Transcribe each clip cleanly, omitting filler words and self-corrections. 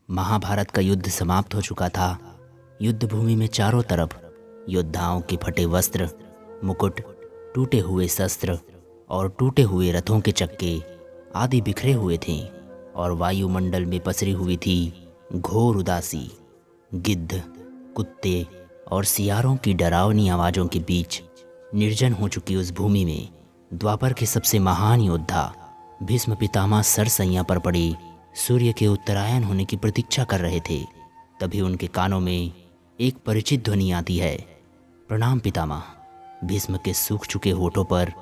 महाभारत का युद्ध समाप्त हो चुका था। युद्ध भूमि में चारों तरफ योद्धाओं के फटे वस्त्र, मुकुट, टूटे हुए शस्त्र और टूटे हुए रथों के चक्के आदि बिखरे हुए थे और वायुमंडल में पसरी हुई थी घोर उदासी। गिद्ध, कुत्ते और सियारों की डरावनी आवाज़ों के बीच निर्जन हो चुकी उस भूमि में द्वापर के सबसे महान योद्धा भीष्म पितामह सरसैया पर पड़े सूर्य के उत्तरायण होने की प्रतीक्षा कर रहे थे। तभी उनके कानों में एक परिचित ध्वनि आती है, प्रणाम पितामह। भीष्म के सूख चुके होठों पर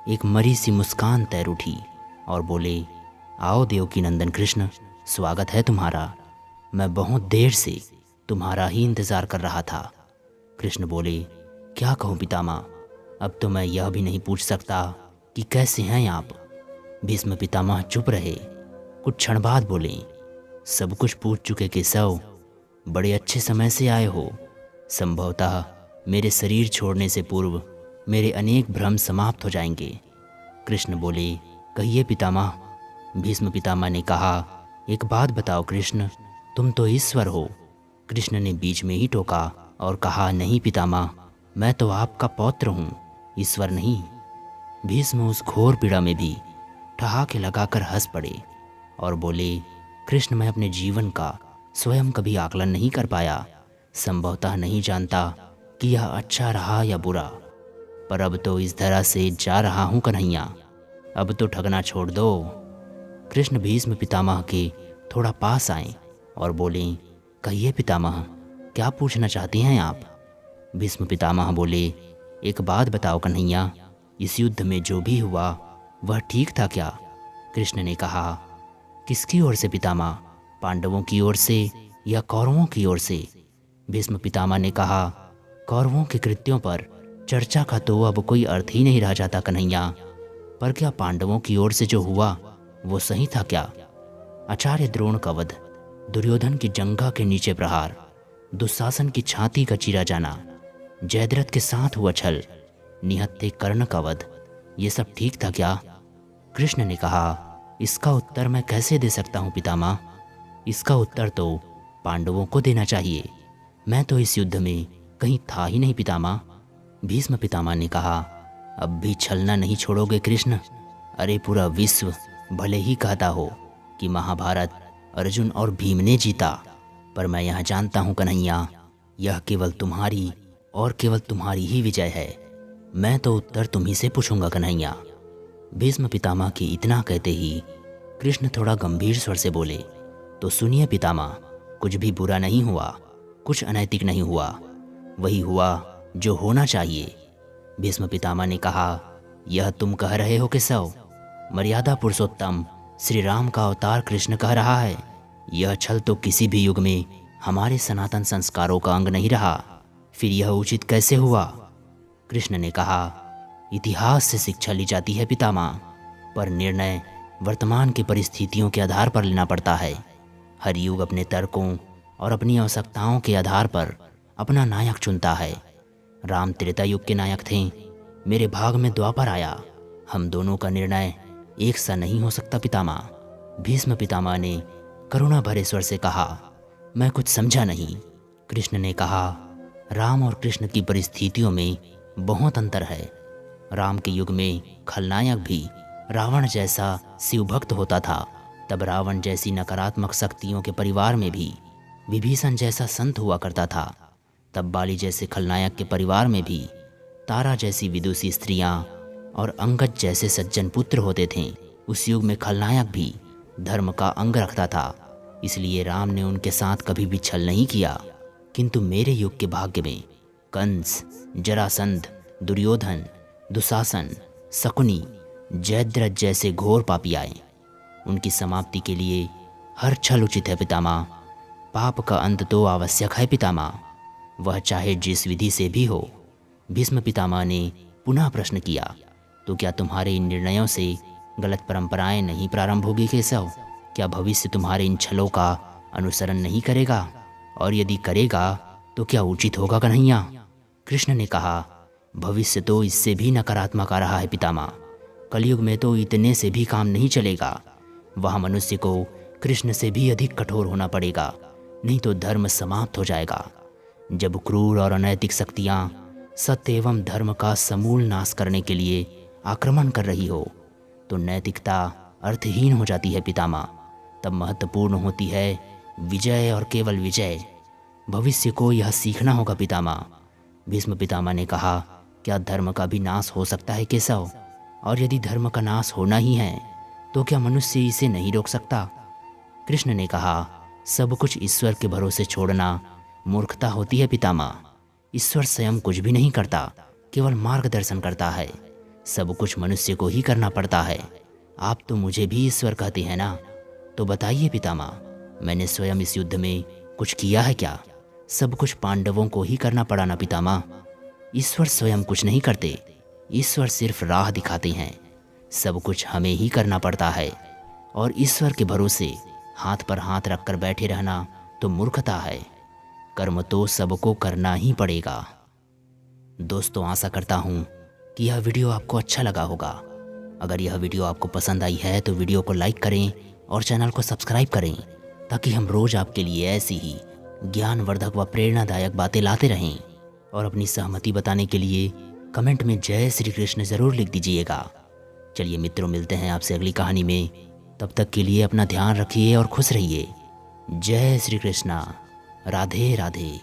एक मरी सी मुस्कान तैर उठी और बोले, आओ देवकी नंदन कृष्ण, स्वागत है तुम्हारा। मैं बहुत देर से तुम्हारा ही इंतज़ार कर रहा था। कृष्ण बोले, क्या कहूँ पितामह, अब तो मैं यह भी नहीं पूछ सकता कि कैसे हैं आप। भीष्म पितामह चुप रहे। कुछ क्षण बाद बोले, सब कुछ पूछ चुके केशव, बड़े अच्छे समय से आए हो। संभवतः मेरे शरीर छोड़ने से पूर्व मेरे अनेक भ्रम समाप्त हो जाएंगे। कृष्ण बोले, कहिए पितामह। भीष्म पितामह ने कहा, एक बात बताओ कृष्ण, तुम तो ईश्वर हो। कृष्ण ने बीच में ही टोका और कहा, नहीं पितामह, मैं तो आपका पौत्र हूँ, ईश्वर नहीं। भीष्म उस घोर पीड़ा में भी ठहाके लगाकर हंस पड़े और बोले, कृष्ण, मैं अपने जीवन का स्वयं कभी आकलन नहीं कर पाया। संभवतः नहीं जानता कि यह अच्छा रहा या बुरा, पर अब तो इस धरा से जा रहा हूँ कन्हैया, अब तो ठगना छोड़ दो। कृष्ण भीष्म पितामह के थोड़ा पास आए और बोले, कहिए पितामह, क्या पूछना चाहते हैं आप। भीष्म पितामह बोले, एक बात बताओ कन्हैया, इस युद्ध में जो भी हुआ वह ठीक था क्या। कृष्ण ने कहा, किसकी ओर से पितामह, पांडवों की ओर से या कौरवों की ओर से। भीष्म पितामह ने कहा, कौरवों के कृत्यों पर चर्चा का तो अब कोई अर्थ ही नहीं रह जाता कन्हैया, पर क्या पांडवों की ओर से जो हुआ वो सही था क्या। आचार्य द्रोण का वध, दुर्योधन की जंघा के नीचे प्रहार, दुशासन की छाती का चीरा जाना, जयद्रथ के साथ हुआ छल, निहत्थे कर्ण का वध, ये सब ठीक था क्या। कृष्ण ने कहा, इसका उत्तर मैं कैसे दे सकता हूँ पितामह, इसका उत्तर तो पांडवों को देना चाहिए। मैं तो इस युद्ध में कहीं था ही नहीं पितामह। भीष्म पितामह ने कहा, अब भी छलना नहीं छोड़ोगे कृष्ण। अरे पूरा विश्व भले ही कहता हो कि महाभारत अर्जुन और भीम ने जीता, पर मैं यह जानता हूँ कन्हैया, यह केवल तुम्हारी और केवल तुम्हारी ही विजय है। मैं तो उत्तर तुम्ही से पूछूंगा कन्हैया। भीष्म पितामह के इतना कहते ही कृष्ण थोड़ा गंभीर स्वर से बोले, तो सुनिए पितामह, कुछ भी बुरा नहीं हुआ, कुछ अनैतिक नहीं हुआ, वही हुआ जो होना चाहिए। भीष्म पितामह ने कहा, यह तुम कह रहे हो केशव, मर्यादा पुरुषोत्तम श्री राम का अवतार कृष्ण कह रहा है। यह छल तो किसी भी युग में हमारे सनातन संस्कारों का अंग नहीं रहा, फिर यह उचित कैसे हुआ। कृष्ण ने कहा, इतिहास से शिक्षा ली जाती है पितामह, पर निर्णय वर्तमान की परिस्थितियों के आधार पर लेना पड़ता है। हर युग अपने तर्कों और अपनी आवश्यकताओं के आधार पर अपना नायक चुनता है। राम त्रेता युग के नायक थे, मेरे भाग में द्वापर आया। हम दोनों का निर्णय एक सा नहीं हो सकता पितामह। भीष्म पितामह ने करुणा भरे स्वर से कहा, मैं कुछ समझा नहीं। कृष्ण ने कहा, राम और कृष्ण की परिस्थितियों में बहुत अंतर है। राम के युग में खलनायक भी रावण जैसा शिवभक्त होता था, तब रावण जैसी नकारात्मक शक्तियों के परिवार में भी विभीषण जैसा संत हुआ करता था। तब बाली जैसे खलनायक के परिवार में भी तारा जैसी विदुषी स्त्रियां और अंगद जैसे सज्जन पुत्र होते थे। उस युग में खलनायक भी धर्म का अंग रखता था, इसलिए राम ने उनके साथ कभी भी छल नहीं किया। किंतु मेरे युग के भाग्य में कंस, जरासंध, दुर्योधन, दुशासन, शकुनी, जयद्रथ जैसे घोर पापी आए। उनकी समाप्ति के लिए हर छल उचित है पितामह। पाप का अंत तो आवश्यक है पितामह, वह चाहे जिस विधि से भी हो। भीष्म पितामह ने पुनः प्रश्न किया, तो क्या तुम्हारे इन निर्णयों से गलत परंपराएं नहीं प्रारंभ होगी केशव। क्या भविष्य तुम्हारे इन छलों का अनुसरण नहीं करेगा, और यदि करेगा तो क्या उचित होगा कन्हैया। कृष्ण ने कहा, भविष्य तो इससे भी नकारात्मक आ रहा है पितामह। कलयुग में तो इतने से भी काम नहीं चलेगा। वह मनुष्य को कृष्ण से भी अधिक कठोर होना पड़ेगा, नहीं तो धर्म समाप्त हो जाएगा। जब क्रूर और अनैतिक शक्तियाँ सत्य एवं धर्म का समूल नाश करने के लिए आक्रमण कर रही हो तो नैतिकता अर्थहीन हो जाती है पितामह। तब महत्वपूर्ण होती है विजय और केवल विजय। भविष्य को यह सीखना होगा पितामह। भीष्म पितामह ने कहा, क्या धर्म का भी नाश हो सकता है केशव? और यदि धर्म का नाश होना ही है तो क्या मनुष्य इसे नहीं रोक सकता? कृष्ण ने कहा, सब कुछ ईश्वर के भरोसे छोड़ना मूर्खता होती है पितामह। ईश्वर स्वयं कुछ भी नहीं करता, केवल मार्गदर्शन करता है। सब कुछ मनुष्य को ही करना पड़ता है। आप तो मुझे भी ईश्वर कहते हैं ना, तो बताइए पितामह, मैंने स्वयं इस युद्ध में कुछ किया है क्या? सब कुछ पांडवों को ही करना पड़ा ना पितामह। ईश्वर स्वयं कुछ नहीं करते, ईश्वर सिर्फ राह दिखाते हैं। सब कुछ हमें ही करना पड़ता है और ईश्वर के भरोसे हाथ पर हाथ रखकर बैठे रहना तो मूर्खता है। कर्म तो सबको करना ही पड़ेगा। दोस्तों, आशा करता हूँ कि यह वीडियो आपको अच्छा लगा होगा। अगर यह वीडियो आपको पसंद आई है तो वीडियो को लाइक करें और चैनल को सब्सक्राइब करें, ताकि हम रोज़ आपके लिए ऐसी ही ज्ञानवर्धक व प्रेरणादायक बातें लाते रहें। और अपनी सहमति बताने के लिए कमेंट में जय श्री कृष्ण ज़रूर लिख दीजिएगा। चलिए मित्रों, मिलते हैं आपसे अगली कहानी में। तब तक के लिए अपना ध्यान रखिए और खुश रहिए। जय श्री कृष्णा। राधे राधे।